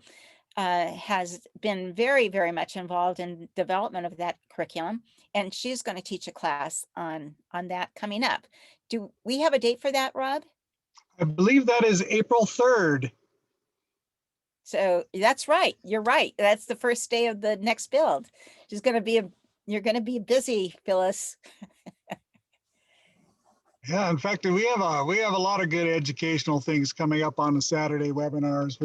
has been very, very much involved in development of that curriculum. And she's going to teach a class on that coming up. Do we have a date for that, Rob? I believe that is April 3rd. So that's right. You're right. That's the first day of the next build. You're going to be busy, Phyllis. Yeah, in fact, we have a lot of good educational things coming up on the Saturday webinars.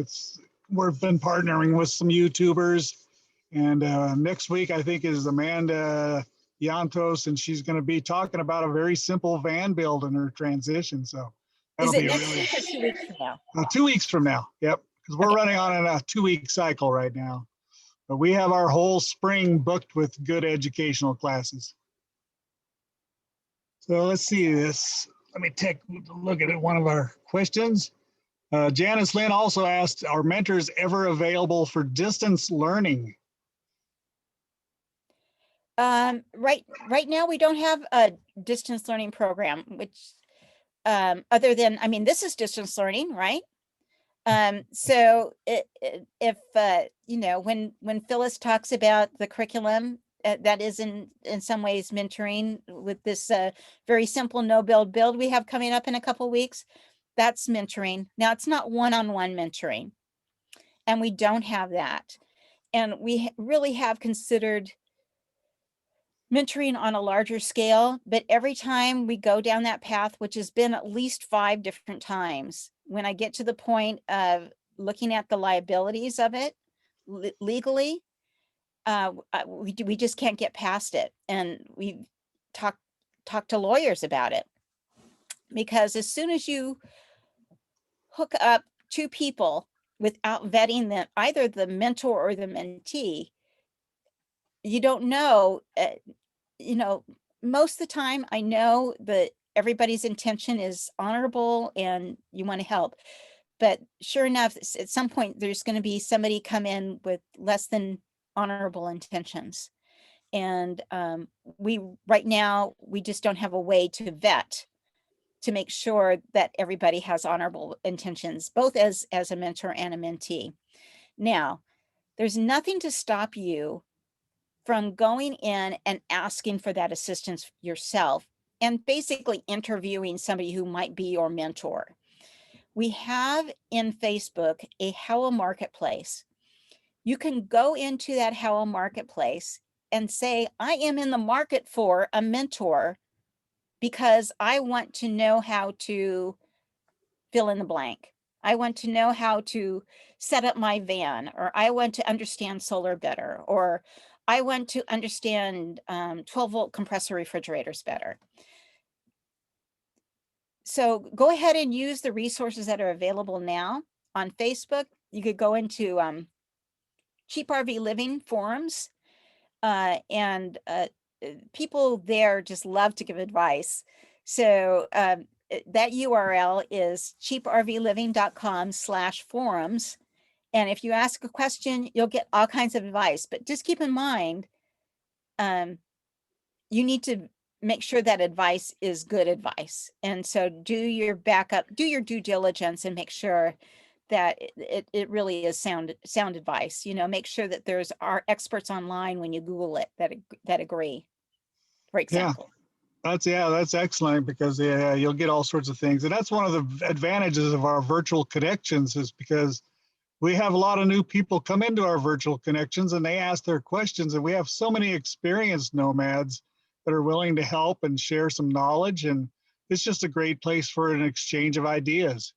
We've been partnering with some YouTubers, and next week I think is Amanda Yantos, and she's going to be talking about a very simple van build in her transition. So Is that'll it be next really week or 2 weeks from now? 2 weeks from now. Yep, because we're Okay. running on a 2 week cycle right now, but we have our whole spring booked with good educational classes. So let's see this. Let me take a look at one of our questions. Janice Lynn also asked, are mentors ever available for distance learning? Right now we don't have a distance learning program, which other than, I mean, this is distance learning, right? So if you know, when Phyllis talks about the curriculum, that is in some ways mentoring with this very simple no build we have coming up in a couple weeks. That's mentoring. Now it's not one-on-one mentoring, and we don't have that. And we really have considered mentoring on a larger scale, but every time we go down that path, which has been at least 5 different times, when I get to the point of looking at the liabilities of it legally, we just can't get past it. And we talked to lawyers about it, because as soon as you hook up 2 people without vetting them, either the mentor or the mentee, you don't know, you know, most of the time I know that everybody's intention is honorable and you want to help. But sure enough, at some point, there's going to be somebody come in with less than honorable intentions. And right now, we just don't have a way to vet to make sure that everybody has honorable intentions, both as a mentor and a mentee. Now, there's nothing to stop you from going in and asking for that assistance yourself and basically interviewing somebody who might be your mentor. We have in Facebook a HOWA marketplace. You can go into that HOWA marketplace and say, I am in the market for a mentor because I want to know how to fill in the blank. I want to know how to set up my van, or I want to understand solar better, or I want to understand 12-volt compressor refrigerators better. So go ahead and use the resources that are available now on Facebook. You could go into Cheap RV Living forums, and people there just love to give advice. So that URL is cheaprvliving.com/forums. And if you ask a question, you'll get all kinds of advice. But just keep in mind, you need to make sure that advice is good advice. And so do your backup, do your due diligence, and make sure that it really is sound advice. You know, make sure that there's are experts online when you Google it that agree, for Yeah, example. that's excellent, because you'll get all sorts of things. And that's one of the advantages of our virtual connections, is because we have a lot of new people come into our virtual connections and they ask their questions, and we have so many experienced nomads that are willing to help and share some knowledge. And it's just a great place for an exchange of ideas.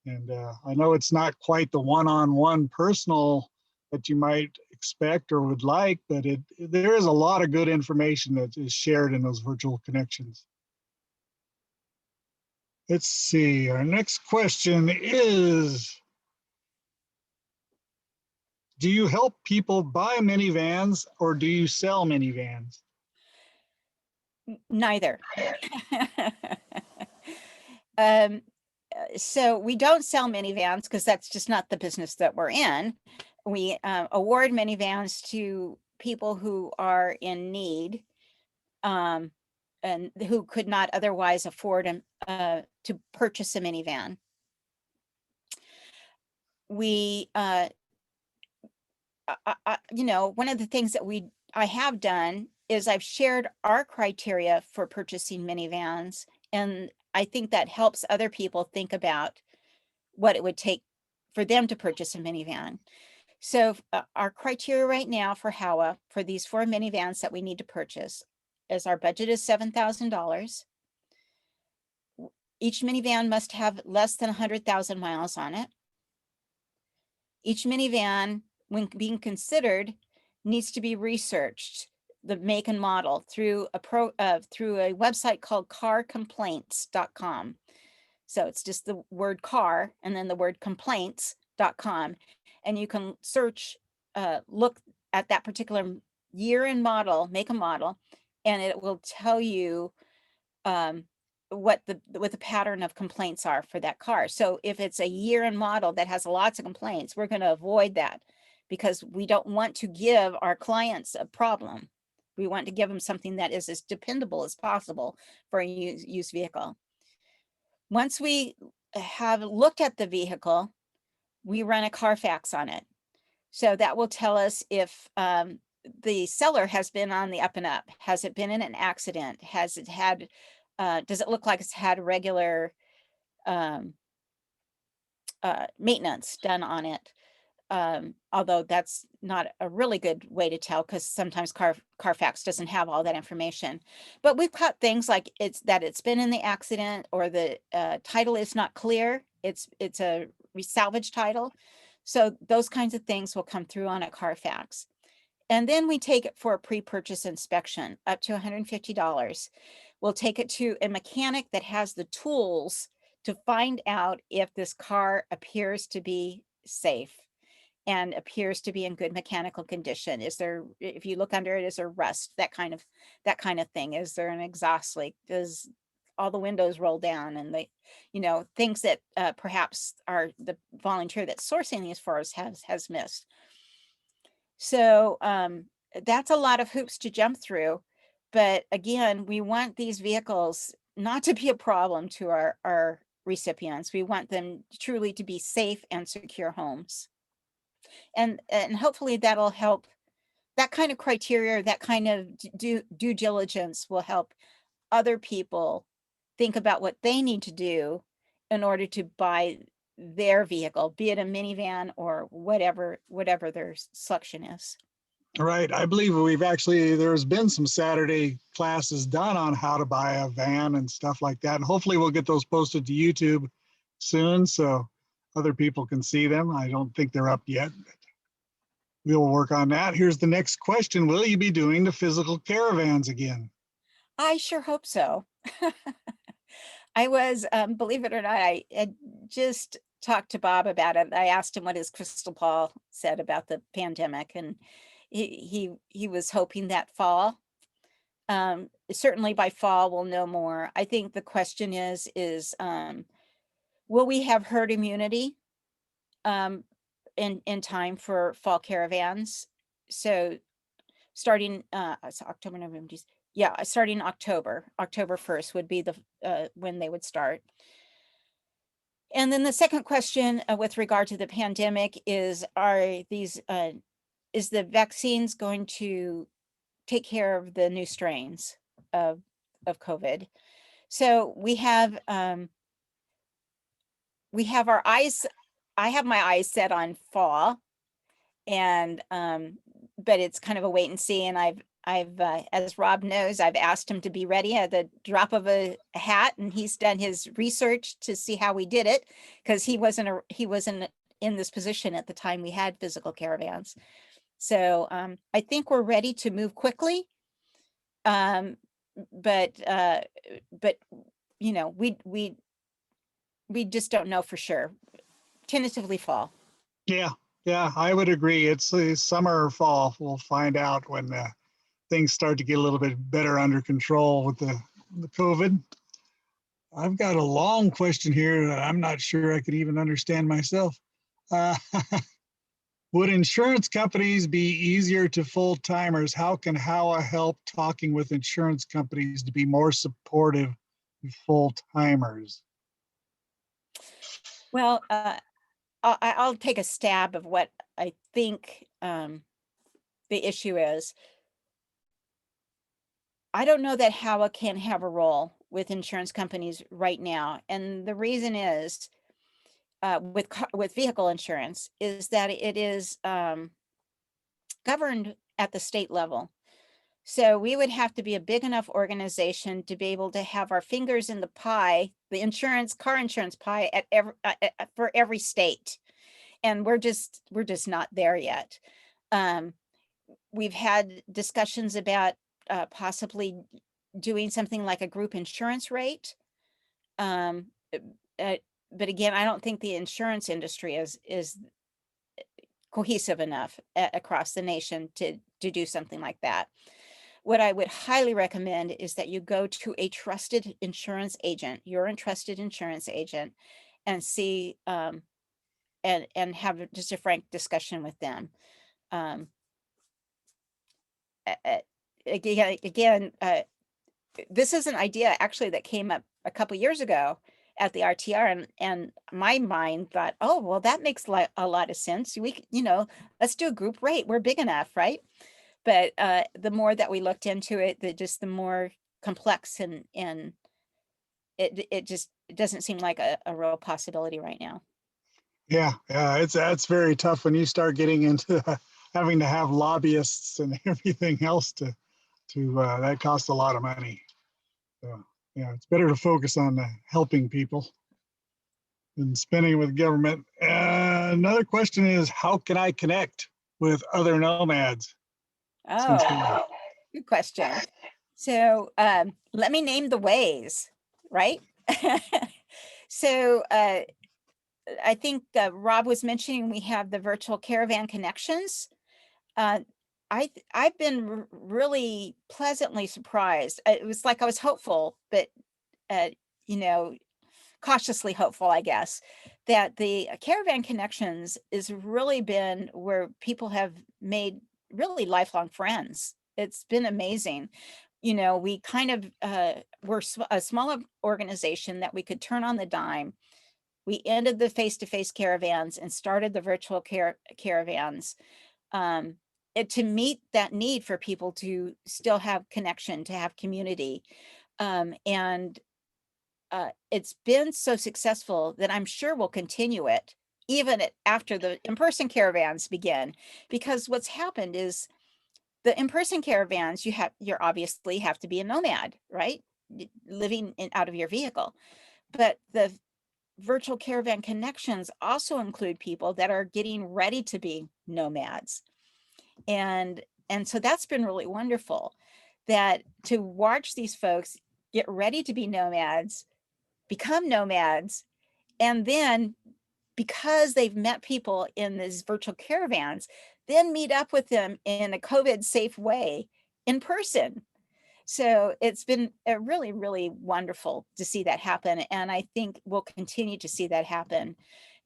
And I know it's not quite the one-on-one personal that you might expect or would like, but there is a lot of good information that is shared in those virtual connections. Let's see, our next question is, do you help people buy minivans or do you sell minivans? Neither. um, so we don't sell minivans because that's just not the business that we're in. We award minivans to people who are in need, and who could not otherwise afford to purchase a minivan. We, you know, one of the things that I have done is I've shared our criteria for purchasing minivans, and I think that helps other people think about what it would take for them to purchase a minivan. So our criteria right now for HOWA for these 4 minivans that we need to purchase is our budget is $7,000. Each minivan must have less than 100,000 miles on it. Each minivan, when being considered, needs to be researched, the make and model, through a website called carcomplaints.com. So it's just the word car and then the word complaints.com. And you can search, look at that particular year and model, make and model, and it will tell you what the pattern of complaints are for that car. So if it's a year and model that has lots of complaints, we're going to avoid that because we don't want to give our clients a problem. We want to give them something that is as dependable as possible for a used vehicle. Once we have looked at the vehicle, we run a Carfax on it. So that will tell us if the seller has been on the up and up. Has it been in an accident? Has it had, does it look like it's had regular maintenance done on it? Although that's not a really good way to tell because sometimes Carfax doesn't have all that information. But we've caught things like it's been in the accident, or the title is not clear. It's a salvage title. So those kinds of things will come through on a Carfax. And then we take it for a pre-purchase inspection, up to $150. We'll take it to a mechanic that has the tools to find out if this car appears to be safe and appears to be in good mechanical condition. Is there, if you look under it, is there rust, that kind of thing? Is there an exhaust leak? Does all the windows roll down? And they, things that perhaps are the volunteer that's sourcing these for us has missed. So that's a lot of hoops to jump through. But again, we want these vehicles not to be a problem to our recipients. We want them truly to be safe and secure homes. And hopefully that'll help. That kind of criteria, that kind of due diligence will help other people think about what they need to do in order to buy their vehicle, be it a minivan or whatever their selection is. Right. I believe there's been some Saturday classes done on how to buy a van and stuff like that. And hopefully we'll get those posted to YouTube soon so other people can see them. I don't think they're up yet. We'll work on that. Here's the next question. Will you be doing the physical caravans again? I sure hope so. I was, believe it or not, I had just talked to Bob about it. I asked him what his crystal ball said about the pandemic, and he was hoping that fall. Certainly by fall we'll know more. I think the question is will we have herd immunity in time for fall caravans? So starting it's October, November, starting October 1st would be the when they would start. And then the second question with regard to the pandemic is, is the vaccines going to take care of the new strains of COVID? So we have our eyes, I have my eyes set on fall, and but it's kind of a wait and see. And I've as Rob knows, I've asked him to be ready at the drop of a hat, and he's done his research to see how we did it, because he wasn't in this position at the time we had physical caravans. So I think we're ready to move quickly. But we just don't know for sure. Tentatively fall. Yeah, I would agree. It's the summer or fall. We'll find out when things start to get a little bit better under control with the COVID. I've got a long question here that I'm not sure I could even understand myself. Would insurance companies be easier to full-timers? How can HOWA help talking with insurance companies to be more supportive of full-timers? Well, I'll take a stab of what I think the issue is. I don't know that HOWA can have a role with insurance companies right now. And the reason is with vehicle insurance is that it is governed at the state level. So we would have to be a big enough organization to be able to have our fingers in the pie, the car insurance pie for every state. And we're just not there yet. We've had discussions about possibly doing something like a group insurance rate. But again, I don't think the insurance industry is cohesive enough across the nation to do something like that. What I would highly recommend is that you go to a trusted insurance agent, your trusted insurance agent, and see and have just a frank discussion with them. Again, this is an idea actually that came up a couple years ago at the RTR, and my mind thought, oh, well, that makes a lot of sense. Let's do a group rate. We're big enough, right? But the more that we looked into it, the more complex and it doesn't seem like a real possibility right now. Yeah, that's very tough when you start getting into having to have lobbyists and everything else to that costs a lot of money. So yeah, it's better to focus on helping people than spending with government. Another question is, how can I connect with other nomads? Oh, good question. So let me name the ways, right? So I think Rob was mentioning we have the virtual caravan connections. I've been really pleasantly surprised. It was like I was hopeful, but you know, cautiously hopeful, I guess, that the caravan connections is really been where people have made really lifelong friends. It's been amazing. We kind of we're a smaller organization that we could turn on the dime. We ended the face-to-face caravans and started the virtual caravans to meet that need for people to still have connection, to have community. And it's been so successful that I'm sure we'll continue it even after the in-person caravans begin, because what's happened is the in-person caravans, you're obviously have to be a nomad, right? Living out of your vehicle. But the virtual caravan connections also include people that are getting ready to be nomads. And so that's been really wonderful, that to watch these folks get ready to be nomads, become nomads, and then because they've met people in these virtual caravans, then meet up with them in a COVID safe way in person. So it's been really, really wonderful to see that happen. And I think we'll continue to see that happen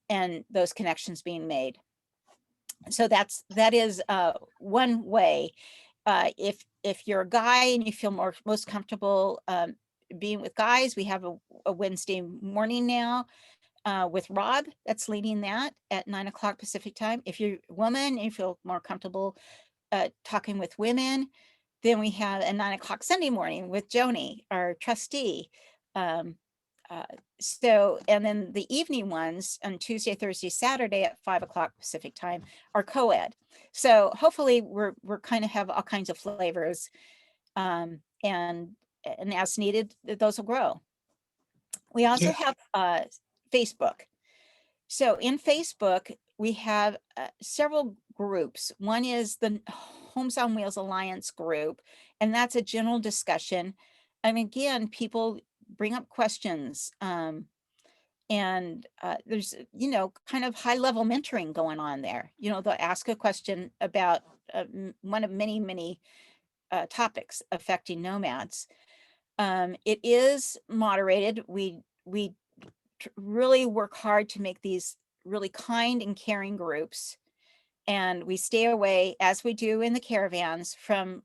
and those connections being made. So that is one way. If you're a guy and you feel most comfortable being with guys, we have a Wednesday morning now with Rob that's leading that at 9 o'clock Pacific time. If you're a woman and you feel more comfortable talking with women, then we have a 9 o'clock Sunday morning with Joni, our trustee. And then the evening ones on Tuesday, Thursday, Saturday at 5 o'clock Pacific time are co-ed. So hopefully we're kind of have all kinds of flavors, and as needed, those will grow. We also have Facebook. So in Facebook, we have several groups. One is the Homes on Wheels Alliance group, and that's a general discussion. And again, people bring up questions. And there's, kind of high level mentoring going on there. They'll ask a question about one of many, many topics affecting nomads. It is moderated. We really work hard to make these really kind and caring groups. And we stay away, as we do in the caravans, from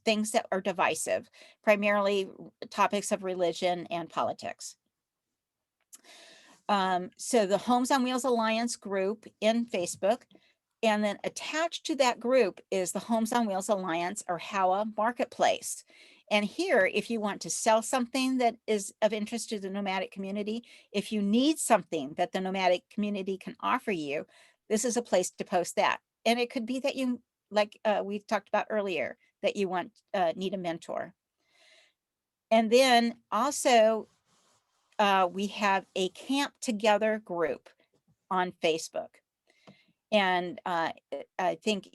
things that are divisive, primarily topics of religion and politics. So the Homes on Wheels Alliance group in Facebook, and then attached to that group is the Homes on Wheels Alliance or HOWA marketplace. And here, if you want to sell something that is of interest to the nomadic community, if you need something that the nomadic community can offer you, this is a place to post that. And it could be that you, like we talked about earlier, that you want need a mentor. And then also we have a Camp Together group on Facebook. And I think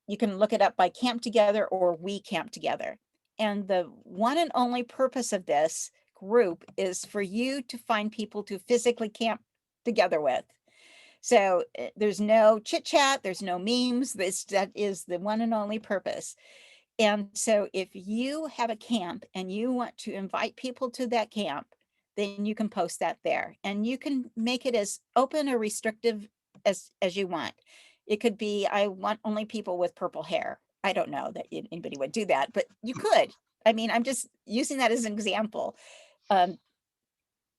you can look it up by Camp Together or We Camp Together. And the one and only purpose of this group is for you to find people to physically camp together with. So there's no chit chat, there's no memes. That is the one and only purpose. And so if you have a camp and you want to invite people to that camp, then you can post that there, and you can make it as open or restrictive as you want. It could be, I want only people with purple hair. I don't know that anybody would do that, but you could. I mean, I'm just using that as an example.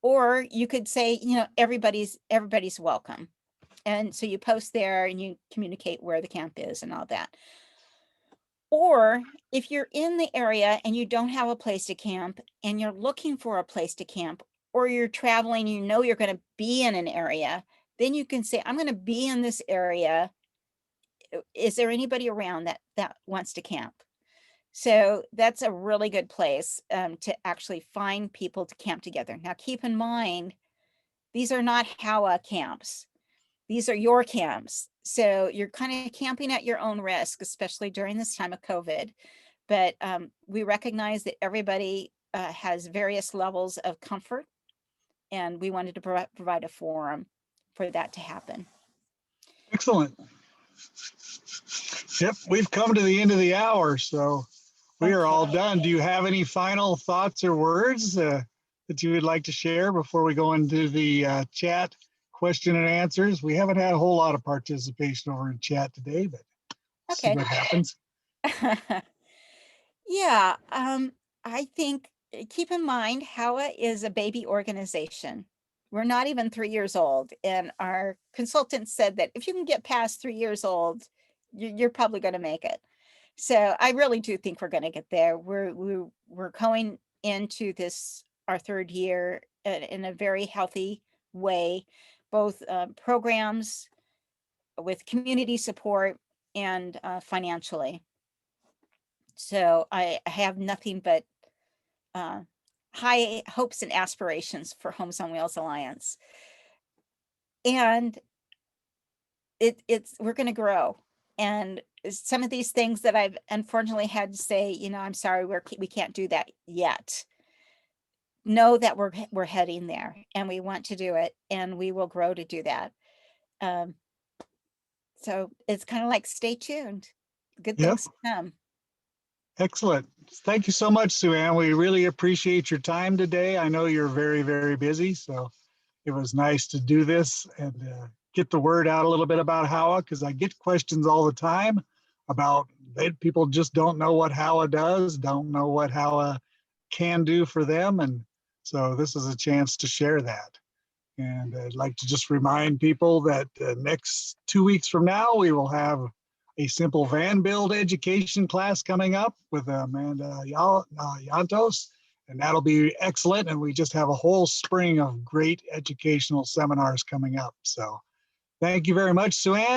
Or you could say, you know, everybody's welcome. And so you post there and you communicate where the camp is and all that. Or if you're in the area and you don't have a place to camp and you're looking for a place to camp, or you're traveling, you know you're going to be in an area, then you can say, I'm going to be in this area. Is there anybody around that wants to camp? So that's a really good place to actually find people to camp together. Now, keep in mind, these are not HOWA camps. These are your camps. So you're kind of camping at your own risk, especially during this time of COVID. But we recognize that everybody has various levels of comfort, and we wanted to provide a forum for that to happen. Excellent. Yep, we've come to the end of the hour, so we are all done. Do you have any final thoughts or words that you would like to share before we go into the chat question and answers? We haven't had a whole lot of participation over in chat today, but see what happens. Yeah, I think keep in mind, HOWA is a baby organization. We're not even 3 years old, and our consultant said that if you can get past 3 years old, you're probably going to make it. So I really do think we're going to get there. We're going into this our 3rd year in a very healthy way, both programs with community support and financially. So I have nothing but high hopes and aspirations for Homes on Wheels Alliance. And we're going to grow. And some of these things that I've unfortunately had to say, you know, I'm sorry, we can't do that yet. Know that we're heading there, and we want to do it, and we will grow to do that. So it's kind of like, stay tuned. Good things to come. Excellent. Thank you so much, Suanne. We really appreciate your time today. I know you're very, very busy, so it was nice to do this and get the word out a little bit about HOWA, because I get questions all the time about people just don't know what HOWA does, don't know what HOWA can do for them. And so this is a chance to share that. And I'd like to just remind people that next 2 weeks from now, we will have a simple van build education class coming up with Amanda Yantos, and that'll be excellent. And we just have a whole spring of great educational seminars coming up. So thank you very much, Suanne.